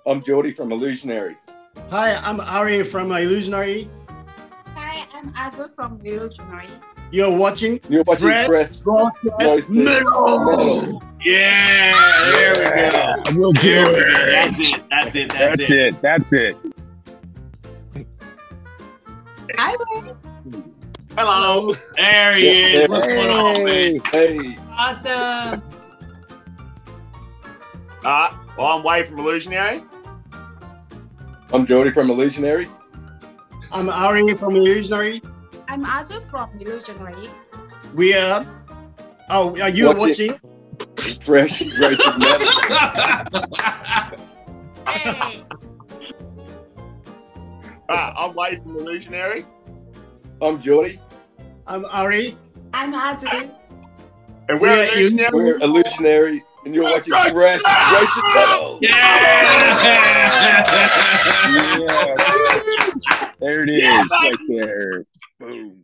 I'm Jody from Illusionary. Hi, I'm Ari from Illusionary. Hi, I'm Azza from Brewtality. You're watching Fresh Roasted Metal. Yeah, there we go. We'll do There we it. go. That's it. That's it. That's it. That's it. Hi, Ray. Hello. There he is. What's going on, man? Hey. Awesome. Well, I'm Wade from Illusionary. I'm Jody from Illusionary. I'm Ari from Illusionary. I'm Azza from Illusionary. We are. Oh, are you watching? Fresh Roasted Metal. Hey. I'm Wade from Illusionary. I'm Jody. I'm Ari. I'm Azza. And we're Illusionary. We're Illusionary, and you're watching Fresh Roasted Metal. Yeah. There it is, right there. Boom.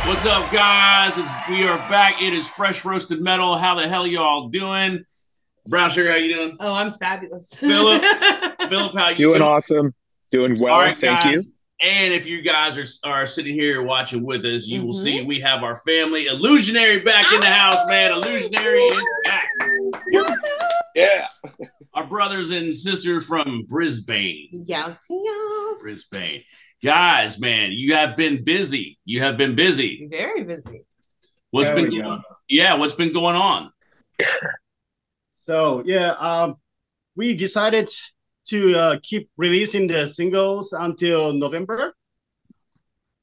What's up, guys? We are back. It is Fresh Roasted Metal. How the hell y'all doing? Brown Sugar, how you doing? Oh, I'm fabulous. Philip, how you Doing awesome. Doing well. All right, Thank guys. you. And if you guys are sitting here watching with us, you will see we have our family Illusionary back in the house, man. Illusionary is back. Yeah. Our brothers and sisters from Brisbane. Yes. Brisbane. Guys, man, you have been busy. Very busy. What's There been we going go. Yeah, what's been going on? So we decided to keep releasing the singles until November,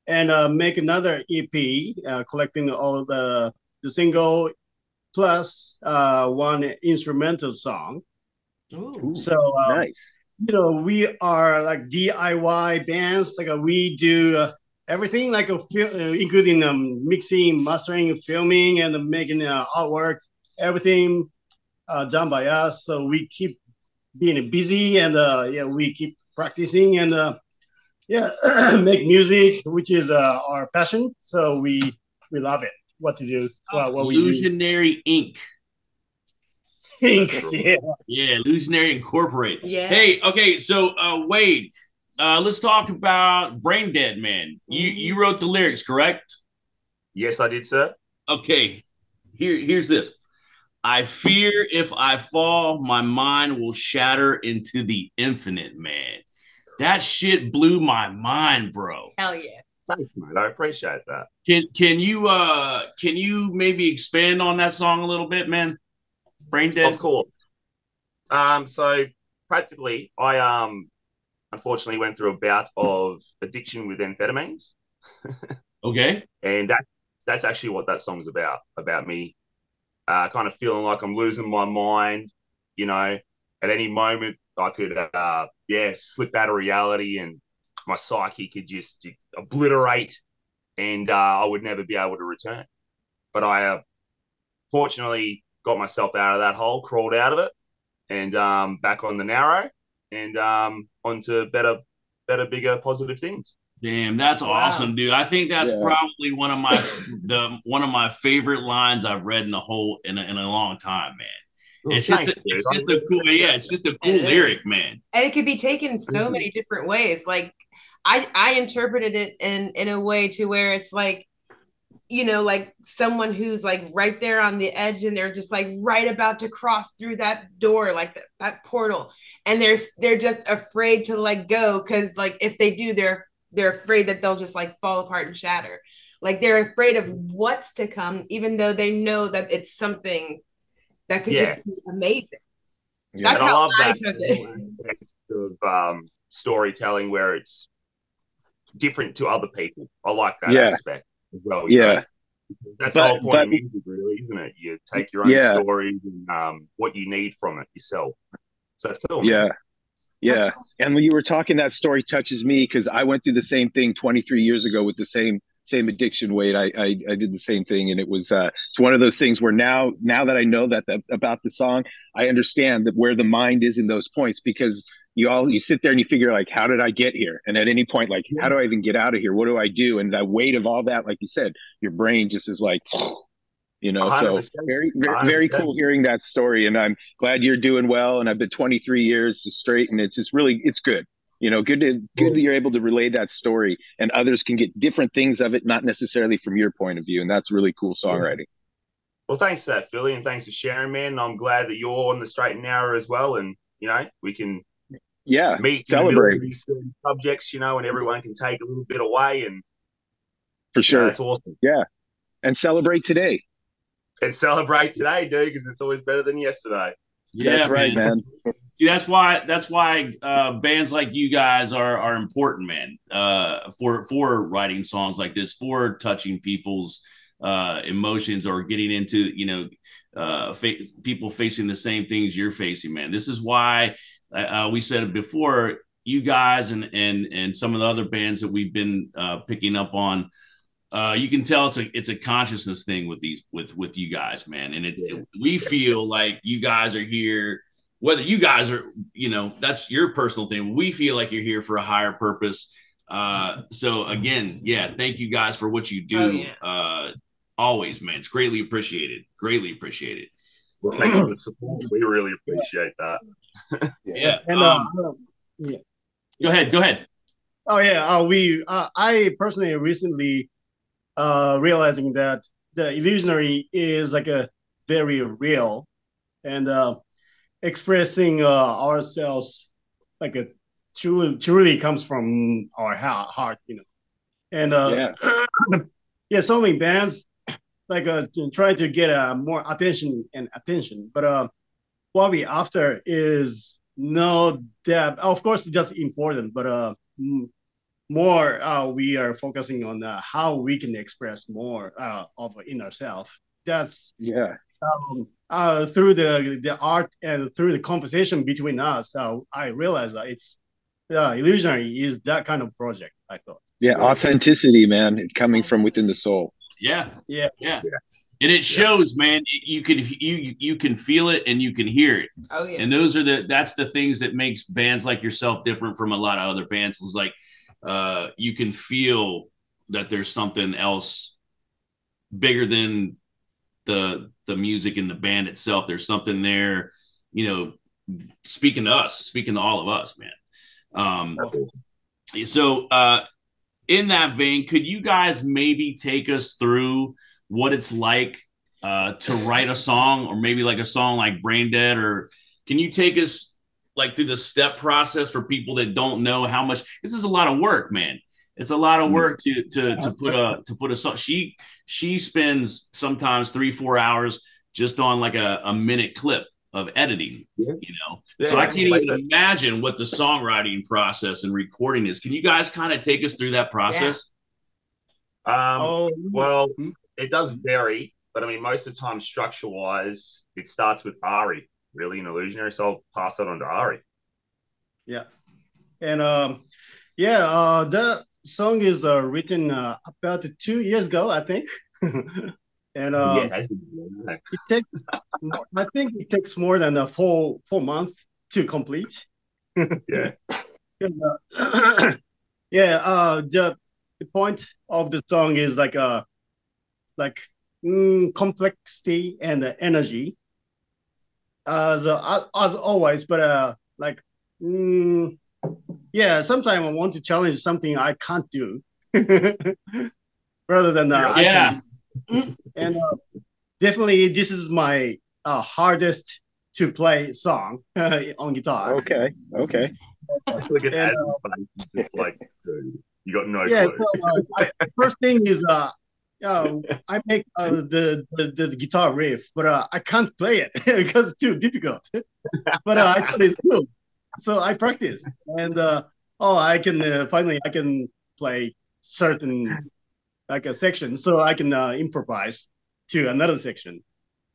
and make another EP, collecting all the single plus one instrumental song. Ooh. So Nice. we are like DIY bands. Like we do everything, like including mixing, mastering, filming, and making artwork. Everything done by us. So we keep being busy, and we keep practicing, and make music, which is our passion. So we love it. What to do? What we do. Illusionary Inc. Yeah. Yeah, Illusionary Incorporated. Yeah. Hey, okay, so Wade, let's talk about Brain Dead Man. You wrote the lyrics, correct? Yes, I did, sir. Okay, here's this. I fear if I fall, my mind will shatter into the infinite, man. That shit blew my mind, bro. Hell yeah. Thanks, mate. I appreciate that. Can you maybe expand on that song a little bit, man? Brain Dead. Of course. So practically, I unfortunately went through a bout of addiction with amphetamines, Okay. and that's actually what that song's about me kind of feeling like I'm losing my mind. At any moment I could slip out of reality, and my psyche could just obliterate, and I would never be able to return. But I fortunately got myself out of that hole, crawled out of it, and back on the narrow, and onto better, bigger, positive things. Damn, that's awesome, dude. I think that's probably one of my favorite lines I've read in a long time, man. It's just a cool lyric, man. And it could be taken so many different ways. Like I interpreted it in a way to where it's like, like someone who's like right there on the edge, and they're just like right about to cross through that door, like that portal, and they're just afraid to let go, because like if they do, they're afraid that they'll just like fall apart and shatter. Like they're afraid of what's to come, even though they know that it's something that could just be amazing. Yeah. That's how I took it. Of storytelling where it's different to other people. I like that Yeah. aspect as well. Yeah. That's the whole point of music, really, isn't it? You take your own stories and what you need from it yourself. So that's cool. Yeah. Man. Yeah. And when you were talking, that story touches me because I went through the same thing 23 years ago with the same addiction, Wade. I did the same thing, and it was it's one of those things where now that I know that about the song, I understand that where the mind is in those points, because you sit there and you figure, like, how did I get here? And at any point, like, how do I even get out of here? What do I do? And that weight of all that, like you said, your brain just is like, you know. 100%. So very cool hearing that story, and I'm glad you're doing well. And I've been 23 years straight, and it's just really, it's good. You know, good that you're able to relay that story, and others can get different things of it, not necessarily from your point of view. And that's really cool songwriting. Well, thanks for that, Philly, and thanks for sharing, man. I'm glad that you're on the straight and narrow as well, and you know, we can meet, celebrate these subjects, you know, and everyone can take a little bit away, and for sure, that's awesome. Yeah, and celebrate today. And celebrate today, dude, because it's always better than yesterday. Yeah, that's right, man. See, that's why bands like you guys are important, man. For writing songs like this, for touching people's emotions, or getting into, you know, people facing the same things you're facing, man. This is why we said it before. You guys and some of the other bands that we've been picking up on. You can tell it's a consciousness thing with you guys, man. And we feel like you guys are here, whether you guys are, you know, that's your personal thing. We feel like you're here for a higher purpose. So again, thank you guys for what you do. Always, man. It's greatly appreciated. Greatly appreciated. Well, thank you for the support. We really appreciate that. Yeah. And Go ahead. Oh yeah. I personally recently realizing that the Illusionary is like a very real, and expressing ourselves like a truly comes from our heart, you know. And so many bands like trying to get more attention, but what we after is no depth. Of course, that's important, but more we are focusing on how we can express more of inner self. That's through the art and through the conversation between us. I realized that it's Illusionary is that kind of project, I thought. Authenticity, man. It coming from within the soul. Yeah. And it shows, man. You can feel it and you can hear it. Oh yeah. And that's the things that makes bands like yourself different from a lot of other bands. It's like you can feel that there's something else bigger than the music and the band itself. There's something there, you know, speaking to all of us, man. So in that vein, could you guys maybe take us through what it's like to write a song, or maybe like a song like Brain Dead, or can you take us like through the step process for people that don't know how much this is? A lot of work, man. It's a lot of work to put a song. She spends sometimes 3-4 hours just on like a minute clip of editing, you know. So I can't even imagine what the songwriting process and recording is. Can you guys kind of take us through that process? Well, it does vary, but I mean, most of the time, structure-wise, it starts with Ari, really, in Illusionary. So I'll pass that on to Ari. Yeah, and the song is written about 2 years ago, I think. And it takes, I think it takes more than a full month to complete. Yeah. And, the point of the song is like complexity and energy, as always. But sometimes I want to challenge something I can't do, rather than I can do. And definitely, this is my hardest to play song on guitar. Okay. Look at that. It's like you got no clue. So, first thing is I make the guitar riff, but I can't play it because it's too difficult. But I thought it's cool, so I practice, and I can finally play certain like a section, so I can improvise to another section.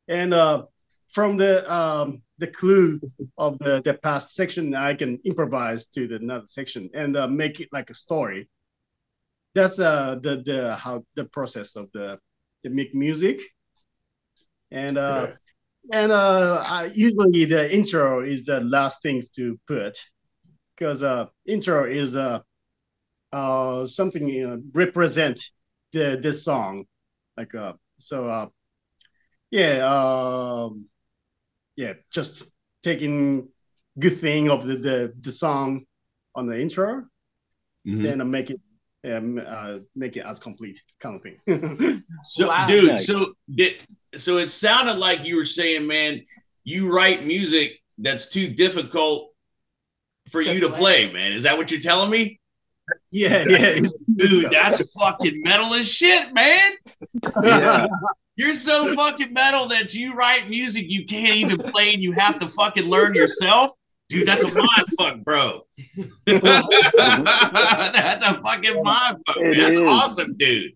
And from the clue of the past section, I can improvise to the another section and make it like a story. That's the how the process of the make music. And usually the intro is the last things to put, because intro is something represent the song, like just taking good thing of the song on the intro, then make it as complete kind of thing. So, wow. Dude, nice. So it sounded like you were saying, man, you write music that's too difficult for you to play, man. Is that what you're telling me? Yeah. Dude, that's fucking metal as shit, man. Yeah. You're so fucking metal that you write music you can't even play and you have to fucking learn yourself. Dude, that's a mind fuck, bro. That's a fucking mind fuck. That's awesome, dude.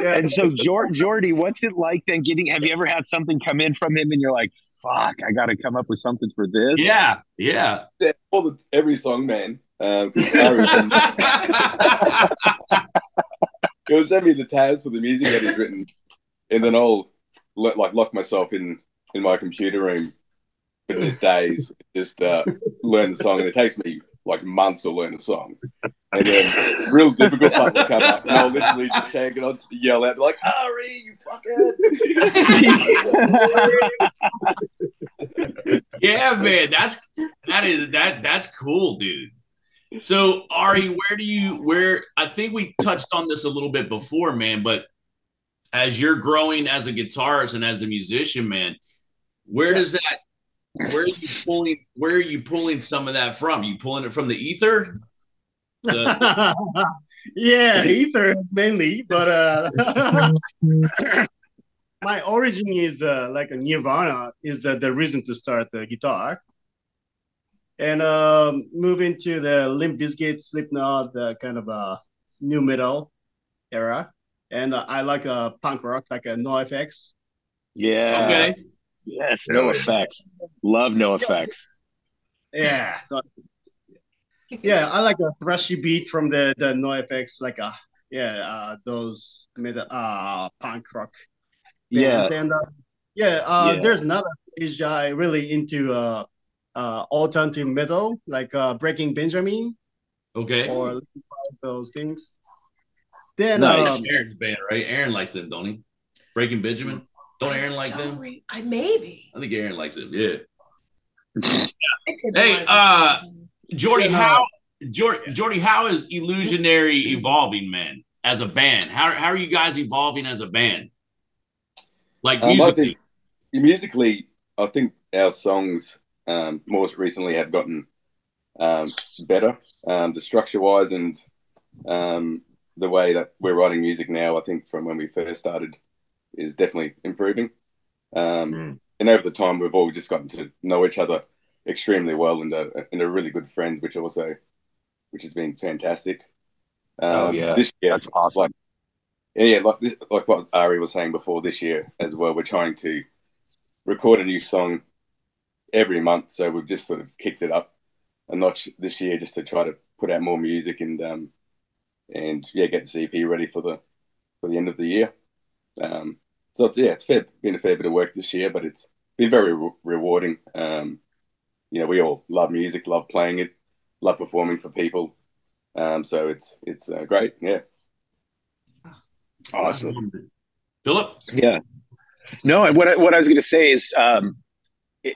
And so, Jordy, what's it like then have you ever had something come in from him and you're like, fuck, I got to come up with something for this? Yeah. Every song, man. He'll send me the tabs for the music that he's written, and then I'll lock myself in my computer room for just days, just learn the song, and it takes me like months to learn a song. And then real difficult part will come up, and I'll literally just shake and I'll just yell out like, "Ari, you fucker!" Yeah, man, that's cool, dude. So Ari, where I think we touched on this a little bit before, man, but as you're growing as a guitarist and as a musician, man, where are you pulling some of that from? You pulling it from the ether? Yeah, ether mainly, but my origin is like a Nirvana is the reason to start the guitar. And move into the Limp Bizkit, Slipknot, the kind of new metal era. And I like punk rock, like a NoFX. Yeah. Okay. Yes, NoFX. Love NoFX. Yeah. Yeah, I like a thrashy beat from the NoFX, like those metal punk rock. Yeah. And there's another is I really into alternative metal, like Breaking Benjamin. Okay. Or those things. Then nice. Aaron's band, right? Aaron likes them, don't he? Breaking Benjamin. Don't Aaron like them? Maybe. I think Aaron likes them. Yeah. Hey, Jordy, how is Illusionary evolving, man? As a band, how are you guys evolving as a band? Like musically, I think our songs most recently have gotten better. The structure-wise and the way that we're writing music now, I think from when we first started, is definitely improving. And over the time, we've all just gotten to know each other extremely well and are really good friends, which has been fantastic. This year, that's awesome. Like what Ari was saying before, this year as well, we're trying to record a new song every month. So we've just sort of kicked it up a notch this year just to try to put out more music and get the CP ready for the end of the year. So it's been a fair bit of work this year, but it's been very rewarding. We all love music, love playing it, love performing for people. So it's great. Yeah. Awesome. Philip? Yeah. No, and what I was going to say is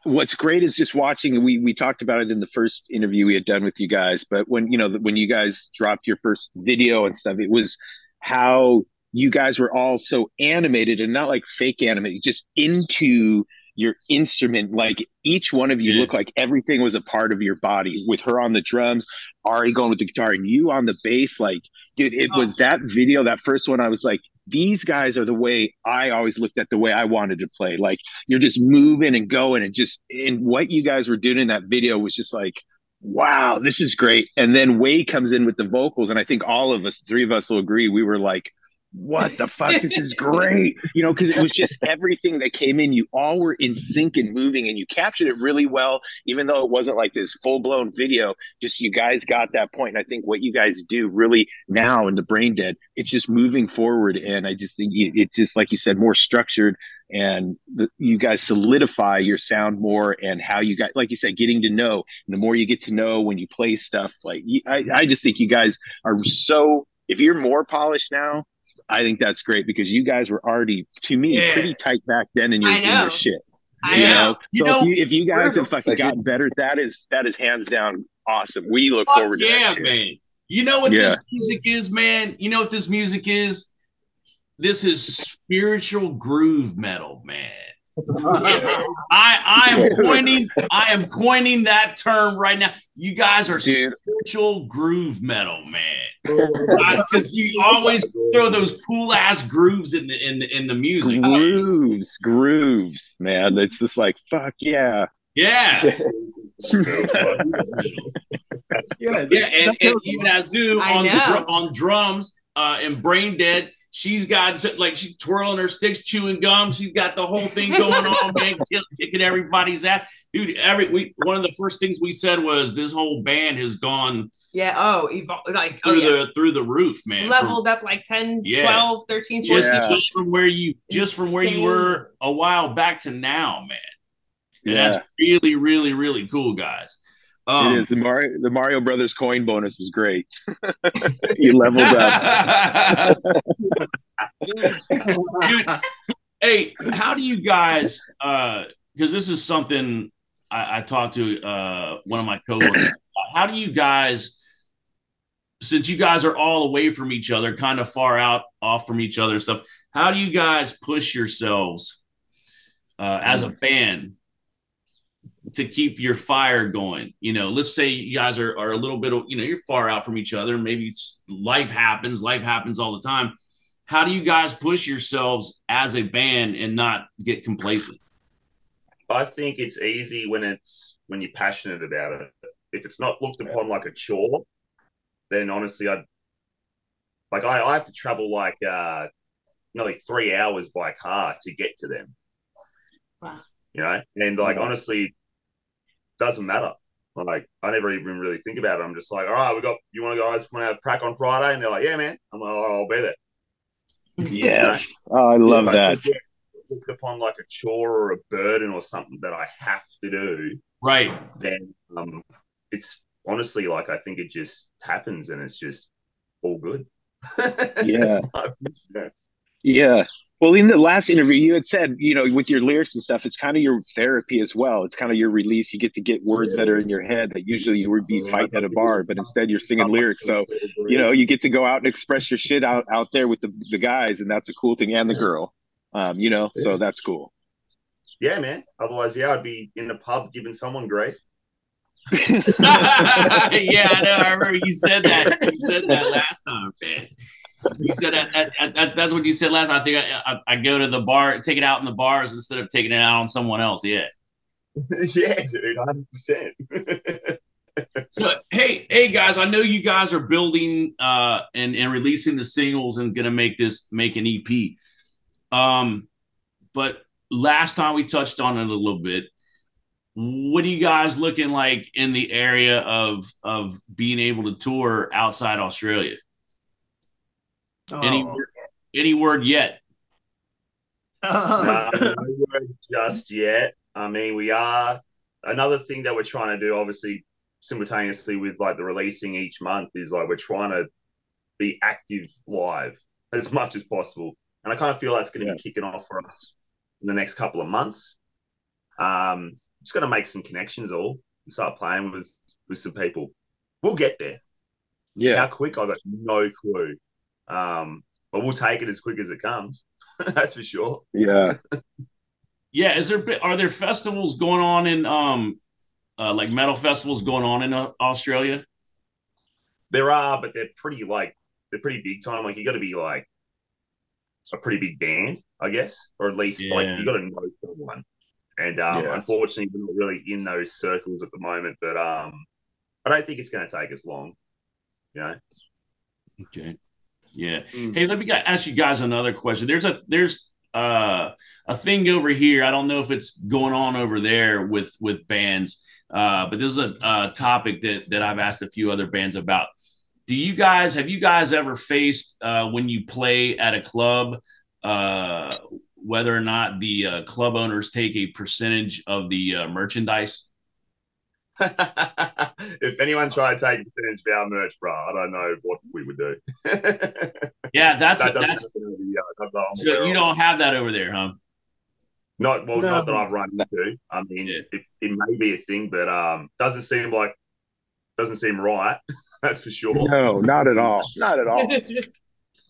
what's great is just watching. We talked about it in the first interview we had done with you guys, but when you guys dropped your first video and stuff, it was how you guys were all so animated and not like fake animated, just into your instrument. Like each one of you looked like everything was a part of your body, with her on the drums, Ari going with the guitar, and you on the bass. Like, dude, it was that video, that first one, I was like, these guys are the way I always looked at the way I wanted to play. Like, you're just moving and going, and what you guys were doing in that video was just like wow, this is great. And then Wade comes in with the vocals, and I think all of us, three of us will agree, we were like, what the fuck, this is great. You know, because it was just everything that came in. You all were in sync and moving, and you captured it really well, even though it wasn't like this full-blown video. Just you guys got that point. And I think what you guys do really now in the Brain Dead, it's just moving forward. And I just think it just, like you said, more structured, and you guys solidify your sound more, and how you guys, like you said, getting to know. And the more you get to know when you play stuff, like I just think you guys are so, if you're more polished now, I think that's great, because you guys were already, to me, pretty tight back then in your shit. You know? So if you guys have fucking gotten better, that is hands down awesome. We look forward to that shit. Man. You know what this music is, man? You know what this music is? This is spiritual groove metal, man. I am coining that term right now. You guys are spiritual groove metal, man. Because you always throw those cool ass grooves in the music. Grooves, man. It's just like fuck yeah. Yeah. And even Azu on drums and Brain Dead, she's got like she's twirling her sticks, chewing gum. She's got the whole thing going on, man, kicking everybody's ass, dude. One of the first things we said was this whole band has gone through the roof, man. Leveled up like 10, 12, 13, 14. Just from where you were a while back to now, man. And that's really, really, really cool, guys. It is. The Mario Brothers coin bonus was great. You leveled up. Dude, hey, how do you guys, because this is something I talked to one of my coworkers, how do you guys, since you guys are all away from each other, kind of far off from each other and stuff, how do you guys push yourselves as a band to keep your fire going? You know, let's say you guys are a little bit, you're far out from each other. Maybe life happens all the time. How do you guys push yourselves as a band and not get complacent? I think it's easy when you're passionate about it. If it's not looked upon like a chore, then honestly, I have to travel like nearly 3 hours by car to get to them. Wow. You know, and like honestly, doesn't matter. Like I never even really think about it. I'm just like, all right, you want to guys want to have a crack on Friday? And they're like, yeah, man. I'm like, oh, I'll be there. Yes. Oh, I love that. Looked upon like a chore or a burden or something that I have to do, right? Then it's honestly like I think it just happens and it's just all good. Yeah. Well, in the last interview, you had said, with your lyrics and stuff, it's kind of your therapy as well. It's kind of your release. You get to get words that are in your head that usually you would be fighting at a bar, but instead you're singing lyrics. So, you get to go out and express your shit out there with the guys, and that's a cool thing, and the girl, so that's cool. Yeah, man. Otherwise, I'd be in a pub giving someone grief. Yeah, I know. I remember you said that. You said that last time, man. You said that's what you said last time. I think I go to the bar, take it out in the bars instead of taking it out on someone else. Yeah. Yeah, dude, 100%. So hey guys, I know you guys are building and releasing the singles and gonna make an EP. But last time we touched on it a little bit. What are you guys looking like in the area of being able to tour outside Australia? Any word yet? No word just yet. I mean, we are. Another thing that we're trying to do, obviously, simultaneously with like the releasing each month, is like we're trying to be active live as much as possible. And I kind of feel that's going to be kicking off for us in the next couple of months. Just going to make some connections and start playing with some people. We'll get there. Yeah. How quick? I've got no clue. But we'll take it as quick as it comes. That's for sure. Yeah. Yeah. Are there festivals going on in like metal festivals going on in Australia? There are, but they're pretty big time. Like you got to be like a pretty big band, I guess, or at least like you got to know someone. And unfortunately, we're not really in those circles at the moment. But I don't think it's going to take us long. You know. Okay. Yeah. Hey, let me ask you guys another question. There's a thing over here. I don't know if it's going on over there with bands, but there's a topic that I've asked a few other bands about. Have you guys ever faced when you play at a club, whether or not the club owners take a percentage of the merchandise? If anyone tried to take a percentage of our merch, bro, I don't know what we would do. Yeah, that's so you don't have that over there, huh? Not that I've run into. I mean, it may be a thing, but doesn't seem right. That's for sure. No, not at all. Not at all.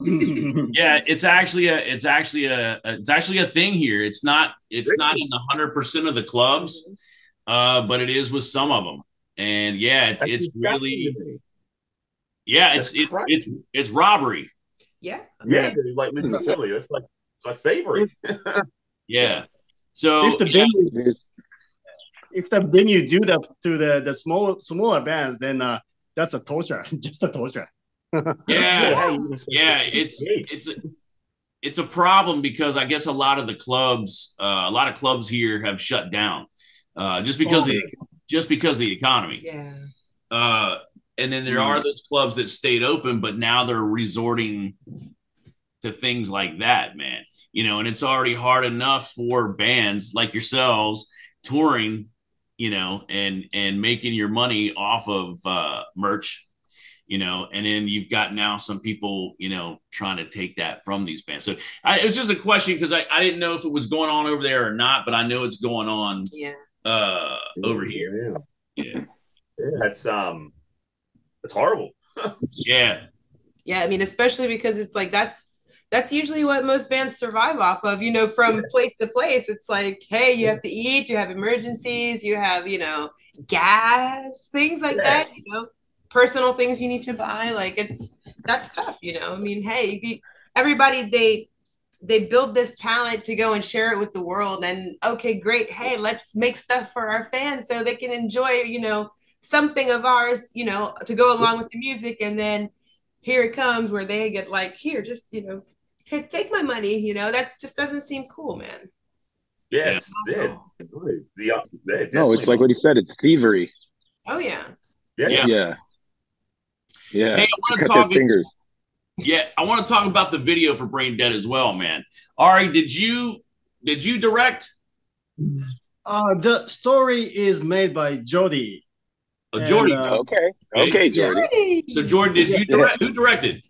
Yeah, it's actually a thing here. It's not in 100% of the clubs, but it is with some of them. And yeah, it's really, yeah, it's robbery. Yeah, dude, like literally silly. It's like thievery. Yeah. So if the venue do that to the smaller bands, then that's a torture, just a torture. Yeah, it's a problem because I guess a lot of clubs here have shut down just because of the economy. Yeah. And then there are those clubs that stayed open, but now they're resorting to things like that, man. You know, and it's already hard enough for bands like yourselves touring, you know, and making your money off of merch, you know, and then you've got now some people, you know, trying to take that from these bands. So it was just a question because I didn't know if it was going on over there or not, but I know it's going on over here. Yeah. That's horrible. Yeah. Yeah, I mean, especially because it's like that's usually what most bands survive off of, you know, from place to place. It's like, hey, you have to eat, you have emergencies, you have, you know, gas, things like that, you know, personal things you need to buy. Like that's tough, you know. I mean, hey, everybody, they build this talent to go and share it with the world. And okay, great. Hey, let's make stuff for our fans so they can enjoy, you know, something of ours, you know, to go along with the music. And then here it comes where they get like, here, just, you know, take my money, you know. That just doesn't seem cool, man. Yes, no, it's like what he said. It's thievery. Oh yeah. Hey, I want to talk. Yeah, I want to talk about the video for Brain Dead as well, man. Ari, did you direct? The story is made by Jody. Jordy. Okay, Jordy. Yeah. So Jordan, did you direct? Who directed?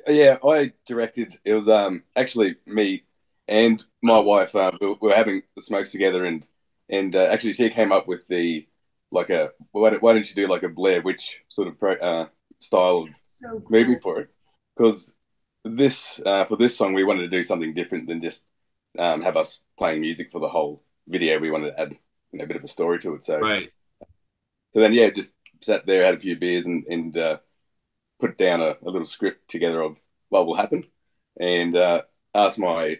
Yeah, I directed. It was actually me and my wife. We were having the smokes together, and actually she came up with the why don't you do like a Blair Witch sort of style of movie for it? Because for this song we wanted to do something different than just have us playing music for the whole video. We wanted to add a bit of a story to it. So So then just sat there, had a few beers, and put down a little script together of what will happen, and asked my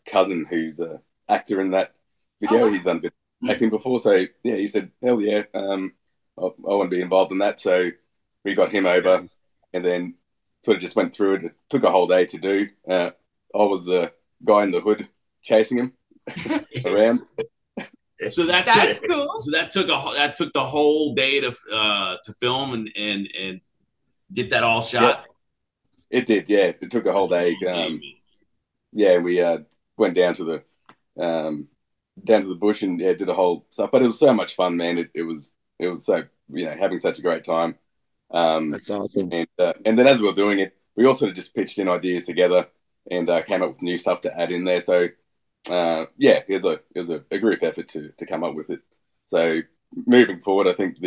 cousin, who's an actor in that video. He's done a bit of acting before, so yeah, he said, hell yeah, I want to be involved in that. So we got him over, and then sort of just went through it. It took a whole day to do. I was the guy in the hood chasing him around. So that's cool. So that took the whole day to film and get that all shot. Yeah. It did, yeah. It took a whole day. We went down to the bush and did a whole stuff. But it was so much fun, man. It was so, you know, having such a great time. That's awesome. And then as we were doing it, we also just pitched in ideas together and came up with new stuff to add in there. So it was a group effort to come up with it. So moving forward, I think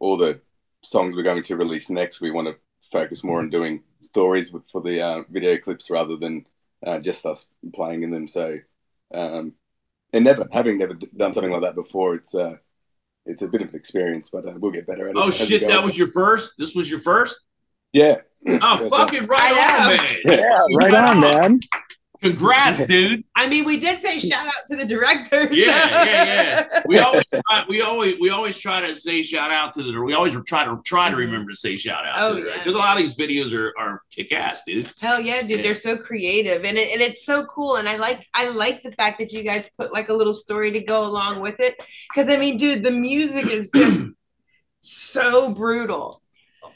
all the songs we're going to release next, we want to focus more on doing stories for the video clips rather than just us playing in them. So and having never done something like that before, it's a bit of an experience, but we'll get better at it. Oh shit, that was your first? This was your first? Yeah. Oh, fucking right on, man. Yeah, right on, man. Congrats, dude. I mean, we did say shout out to the directors. Yeah. We always try to say shout out to the. We always try to remember to say shout out to the because a lot of these videos are kick ass, dude. Hell yeah, dude! They're so creative, and it's so cool. And I like the fact that you guys put like a little story to go along with it. Because I mean, dude, the music is just so brutal.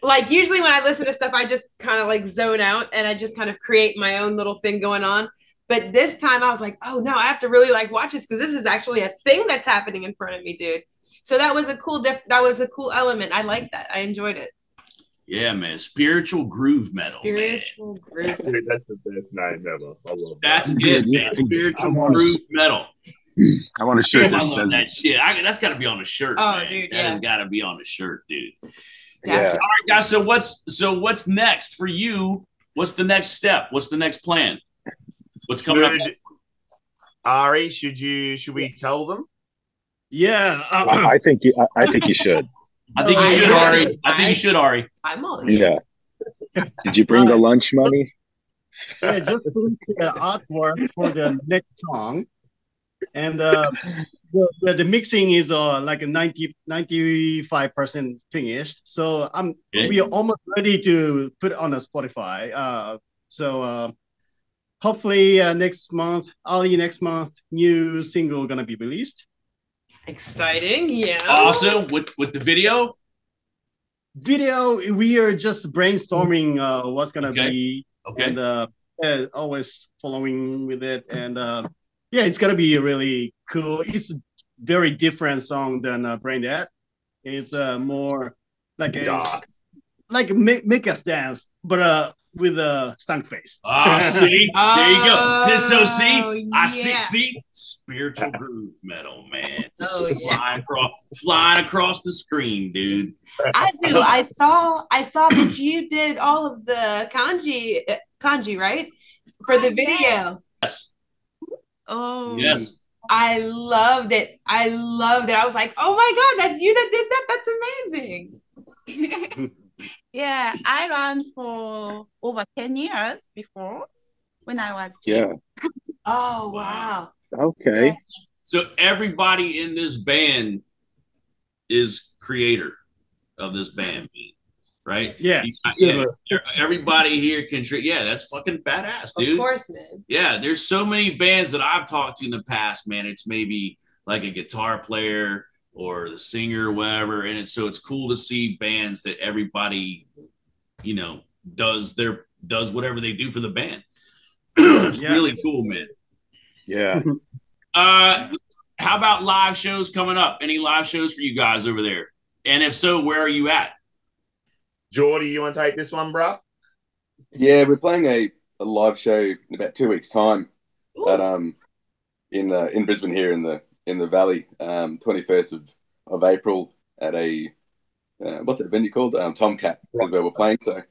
Like usually when I listen to stuff, I just kind of like zone out and I just kind of create my own little thing going on. But this time I was like, oh no, I have to really like watch this because this is actually a thing that's happening in front of me, dude. So that was a cool element. I like that. I enjoyed it. Yeah, man. Spiritual groove metal. Spiritual groove. Dude, that's the best name ever. I love that. That's it, man. Spiritual groove metal. I want a shirt that says that shit. That's got to be on a shirt. Oh, man. dude, that has got to be on a shirt, dude. Yeah. All right, guys. So what's next for you? What's the next step? What's the next plan? What's coming up next? Ari, should we tell them? Yeah, I think you should. I think you should, Ari. I think you should, Ari. I'm all ears. Yeah. Did you bring the lunch money? Yeah, just put the artwork for the next song, and the mixing is like a 95% finished. So we are almost ready to put it on a Spotify. So hopefully next month, early next month, new single gonna be released. Exciting, yeah. Awesome. With the video? Video, we are just brainstorming what's gonna be. Okay. And always following with it. And yeah, it's gonna be really cool. It's a very different song than Brain Dead. It's more like make us dance, but with a stunk face. See, there you go. So I see, spiritual groove metal, man. Just flying across the screen, dude. Azu, I saw that you did all of the kanji, right? For the video. Yes. Oh. Yes. I loved it. I was like, oh my God, that's you that did that. That's amazing. Yeah, I ran for over 10 years before when I was a kid. Yeah. Oh, wow. Okay. So everybody in this band is creator of this band, right? Yeah. Everybody here contribute. Yeah, that's fucking badass, dude. Of course, man. Yeah, there's so many bands that I've talked to in the past, man. It's maybe like a guitar player or the singer or whatever. And it's cool to see bands that everybody, does whatever they do for the band. It's really cool, man. Yeah. How about live shows coming up? Any live shows for you guys over there? And if so, where are you at? Geordie, you want to take this one, bro? Yeah, we're playing a live show in about 2 weeks' time at in Brisbane here in the Valley, 21st of April at a what's that venue called? Tomcat is where we're playing. So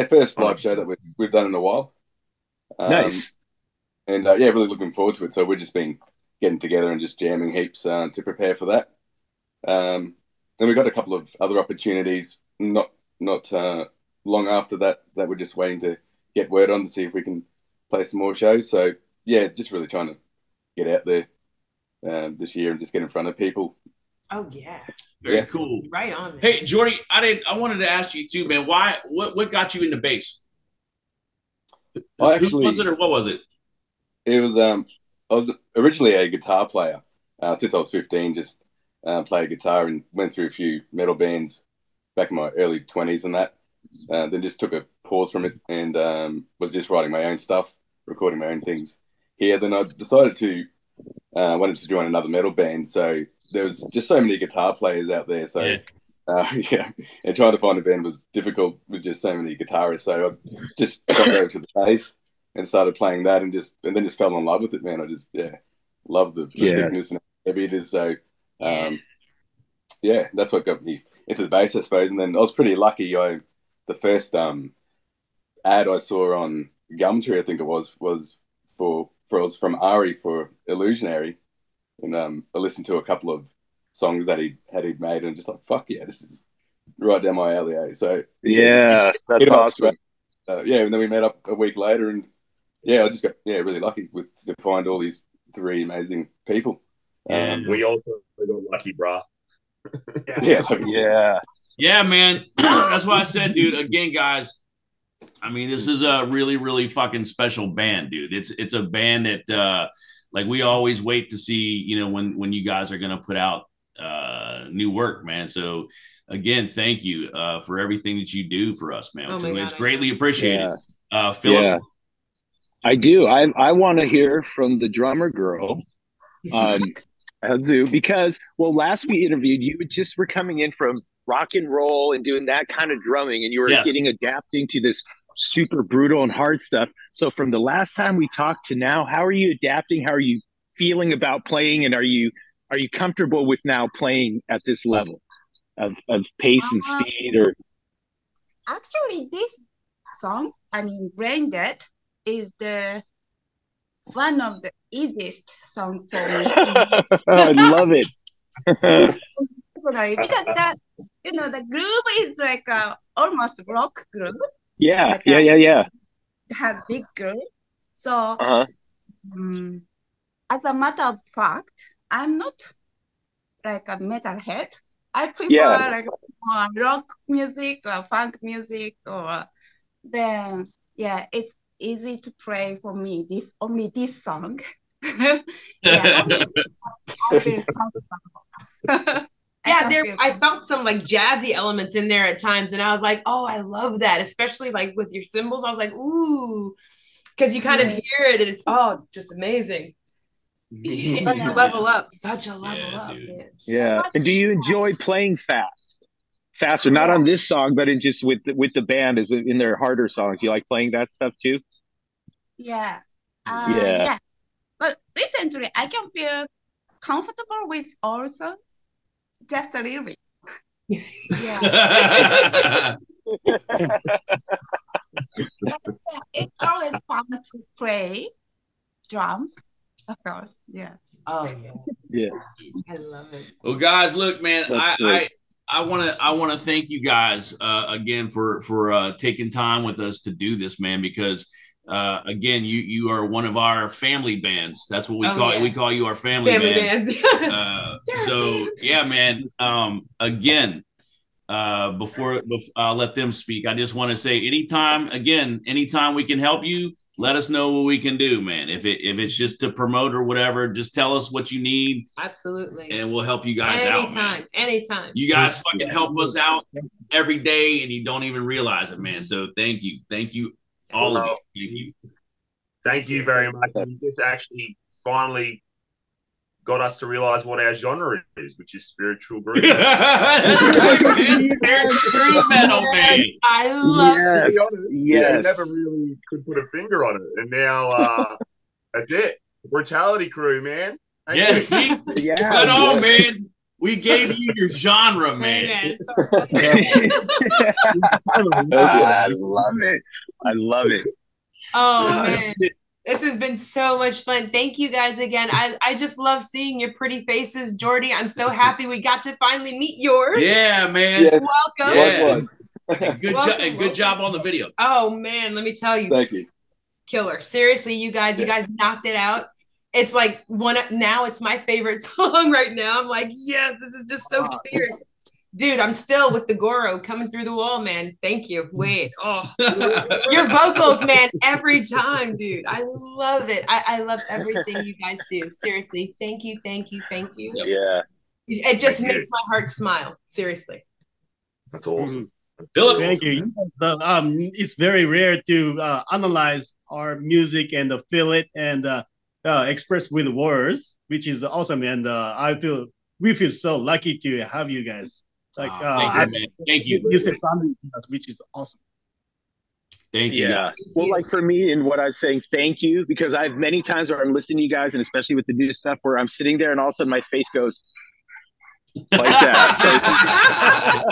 first live show that we've done in a while. Nice. And really looking forward to it. So we've just been getting together and just jamming heaps to prepare for that. And we got a couple of other opportunities not long after that we're just waiting to get word on to see if we can play some more shows. So yeah, just really trying to get out there this year and just get in front of people. Oh yeah, very cool. Right on, man. Hey Jordy, I wanted to ask you too, man. What got you into bass? Who was it or what was it? It was I was originally a guitar player since I was 15. Just played guitar and went through a few metal bands back in my early 20s and that. Then just took a pause from it and was just writing my own stuff, recording my own things here. Then I decided to wanted to join another metal band. So there was just so many guitar players out there. So and trying to find a band was difficult with just so many guitarists. So I just got over to the bass and started playing that and then just fell in love with it, man. I just love the thickness and how heavy it is. So that's what got me into the bass, I suppose. And then I was pretty lucky. The first ad I saw on Gumtree, I think it was from Ari for Illusionary, and I listened to a couple of songs that he'd made, and just like, fuck yeah, this is right down my alley. So that's awesome. And then we met up a week later and yeah, I just got really lucky to find all these three amazing people. We also got lucky, bruh. Yeah, man. That's why I said, dude. Again, guys. I mean, this is a really, really fucking special band, dude. It's a band that like we always wait to see, you know, when you guys are gonna put out new work, man. So again, thank you for everything that you do for us, man. It's greatly appreciated. Philip. I do. I want to hear from the drummer girl, Azu, because last we interviewed you, just were coming in from rock and roll and doing that kind of drumming, and you were adapting to this super brutal and hard stuff. So from the last time we talked to now, how are you adapting? How are you feeling about playing? And are you comfortable with now playing at this level of pace and speed? Or actually, this song, I mean, Brain Dead, is the one of the easiest songs for me. I love it. Because that, you know, the groove is like almost rock groove. Yeah. It has big groove. So, as a matter of fact, I'm not like a metalhead. I prefer like more rock music or funk music, or then it's easy to play for me. Only this song. I feel comfortable. I felt some like jazzy elements in there at times, and I was like, oh, I love that, especially like with your cymbals. I was like, ooh, because you kind of hear it, and it's just amazing. Such a level up. Dude. Yeah. And do you enjoy playing faster? Not on this song, but in just with the band, is in their harder songs. You like playing that stuff too? Yeah. But recently, I can feel comfortable with all songs. Just a little bit. It's always fun to play drums, of course. Yeah. Oh yeah. I love it. Well, guys, look, man, I want to thank you guys again for taking time with us to do this, man, because again, you are one of our family bands. That's what we call it. We call you our family band. So yeah, man. Again, before I'll let them speak, I just want to say anytime we can help you, let us know what we can do, man. If it's just to promote or whatever, just tell us what you need. Absolutely. And we'll help you guys out, man. Anytime. You guys fucking help us out every day, and you don't even realize it, man. So thank you. All of you. Thank you very much. You just actually finally got us to realize what our genre is, which is spiritual groove. Spiritual groove metal, man. I love it. Yeah, never really could put a finger on it, and now that's it. Brewtality crew, man. See, good on, man. We gave you your genre, man. I love it. Oh, man. This has been so much fun. Thank you guys again. I just love seeing your pretty faces, Jordy. I'm so happy we got to finally meet yours. Yeah, man. Yes. Welcome. Yeah. Good job on the video. Oh, man. Let me tell you. Thank you. Killer. Seriously, you guys knocked it out. It's like now it's my favorite song right now. I'm like, yes, this is just so fierce. Dude, I'm still with the Goro coming through the wall, man. Thank you. Wait. Oh, your vocals, man, every time, dude. I love it. I love everything you guys do. Seriously. Thank you. Yeah. It just makes my heart smile. Seriously. That's awesome. Philip. Thank you. It's very rare to analyze our music and feel it and express with words, which is awesome. And we feel so lucky to have you guys. Thank you, man. Thank you. You said family, which is awesome. Thank you. Yeah. Well, like for me, and what I'm saying, thank you, because I've many times where I'm listening to you guys, and especially with the new stuff, where I'm sitting there and all of a sudden my face goes like that.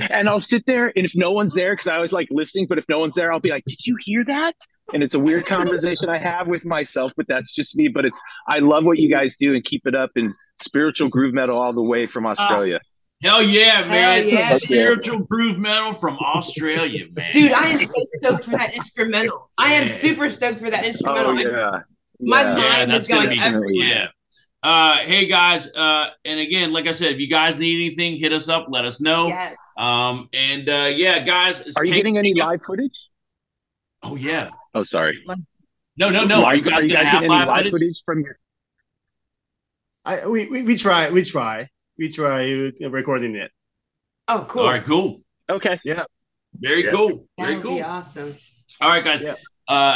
And I'll sit there, and if no one's there, because I always like listening, but if no one's there, I'll be like, "Did you hear that?" And it's a weird conversation I have with myself, but that's just me. But I love what you guys do, and keep it up. And spiritual groove metal all the way from Australia. Hell yeah, man. yeah. Spiritual groove metal from Australia, man. Dude, I am so stoked for that instrumental. I am super stoked for that instrumental. My mind is going everywhere. Hey guys, and again, like I said, if you guys need anything, hit us up, let us know. Yes. Yeah, guys. Are you getting any live footage? Oh yeah. Oh, sorry. No. Are you guys gonna have live footage from your? We try recording it. Oh, cool. All right, cool. Okay. Yeah. Very cool. That Very would cool. be awesome. All right, guys. Yeah.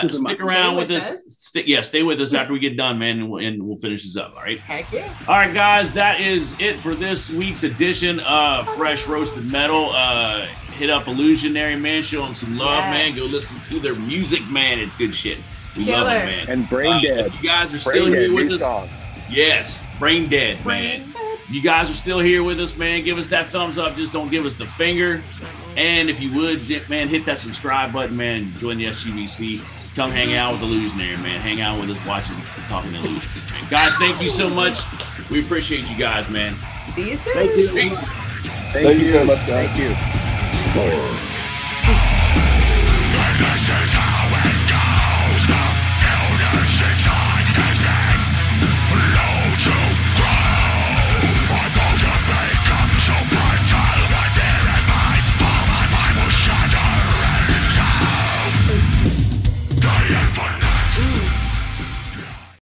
Stick around with us. Stay with us after we get done, man, and we'll finish this up. All right. Heck yeah. All right, guys. That is it for this week's edition of Fresh Roasted Metal. Hit up Illusionary, man. Show them some love, man. Go listen to their music, man. It's good shit. We love it, man. And Brain Dead. If you guys are still here with us. Yes, Brain Dead, man. You guys are still here with us, man. Give us that thumbs up. Just don't give us the finger. And if you would, man, hit that subscribe button, man. Join the SGBC. Come hang out with Illusionary, man. Hang out with us, watching, talking Illusionary, man. Guys, thank you so much. We appreciate you guys, man. See you soon. Thank you. Peace. Thank you so much, guys. Thank you.